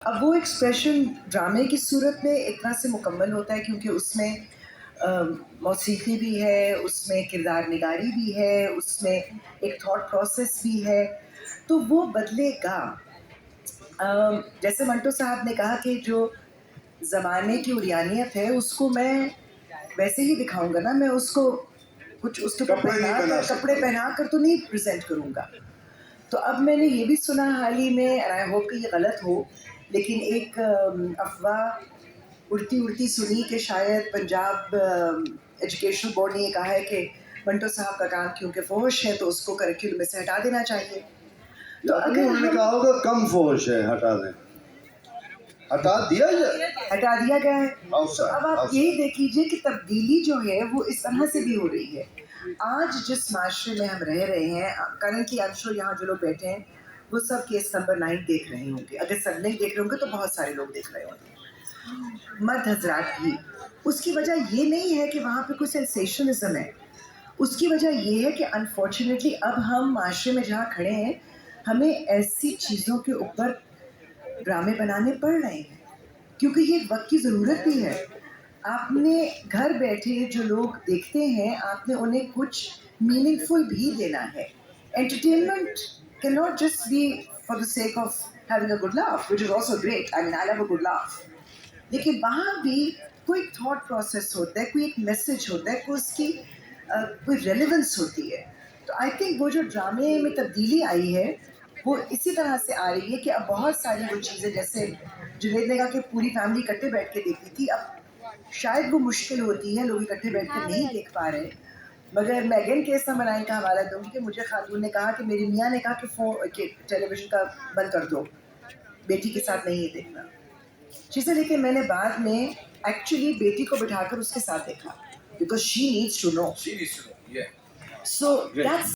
अब वो एक्सप्रेशन ड्रामे की सूरत में एक तरह से मुकम्मल होता है क्योंकि उसमें मौसीकी भी है, उसमें किरदार निगारी भी है, उसमें एक थॉट प्रोसेस भी है, तो वो बदलेगा। जैसे मंटो साहब ने कहा कि जो ज़माने की उरियानियत है उसको मैं वैसे ही दिखाऊँगा ना, मैं उसको कुछ उसके ऊपर कपड़े पहना कर तो नहीं प्रेज़ेंट करूँगा। तो अब मैंने ये भी सुना हाल ही में, एंड आई होप कि ये गलत हो, लेकिन एक अफ़वाह उड़ती-उड़ती सुनी कि शायद पंजाब एजुकेशन बोर्ड ने ये कहा है कि मंटो साहब का काम क्योंकि फ़ोहश है तो उसको करिकुलम में से हटा देना चाहिए। तो अगर उन्होंने कहा होगा कम फ़ोहश है, हटा दें, हटा दिया गया है। तो अब आप ये देख लीजिए कि तब्दीली जो है वो इस तरह से भी हो रही है। आज जिस माशरे में हम रह रहे हैं, करंटली आई एम श्योर यहाँ जो लोग बैठे हैं वो सब केस नंबर 9 देख रहे होंगे, अगर सब नहीं देख रहे होंगे तो बहुत सारे लोग देख रहे होंगे, मर्द हजरात भी। उसकी वजह ये नहीं है कि वहाँ पे कोई सेंसेशनलिज्म है, उसकी वजह ये है कि अनफॉर्चुनेटली अब हम माशरे में जहाँ खड़े हैं हमें ऐसी चीज़ों के ऊपर ड्रामे बनाने पड़ रहे हैं क्योंकि ये वक्त की ज़रूरत भी है। आपने घर बैठे जो लोग देखते हैं, आपने उन्हें कुछ मीनिंगफुल भी देना है। Entertainment can not just be for the sake of having a good laugh, which is also great. I mean I love a good laugh, लेकिन वहाँ भी कोई थॉट प्रोसेस होता है, कोई एक मैसेज होता है, कोई उसकी कोई रेलेवेंस होती है। तो आई थिंक वो जो ड्रामे में तब्दीली आई है वो इसी तरह से आ रही है कि अब बहुत सारी वो चीज़ें, जैसे जुनैद ने कहा कि पूरी फैमिली इकट्ठे बैठ के देखती थी, अब शायद वो मुश्किल होती है, लोग इकट्ठे बैठ कर नहीं देख पा रहे। मगर मैं अगेन केस नंबर 9 का हवाला दूंगी कि मुझे खातून ने कहा कि मेरी मियाँ ने कहा कि टेलीविज़न का बंद कर दो, बेटी के साथ नहीं ये देखना चीज़ें। लेकिन मैंने बाद में एक्चुअली बेटी को बिठाकर उसके साथ देखा, because she needs to know, so that's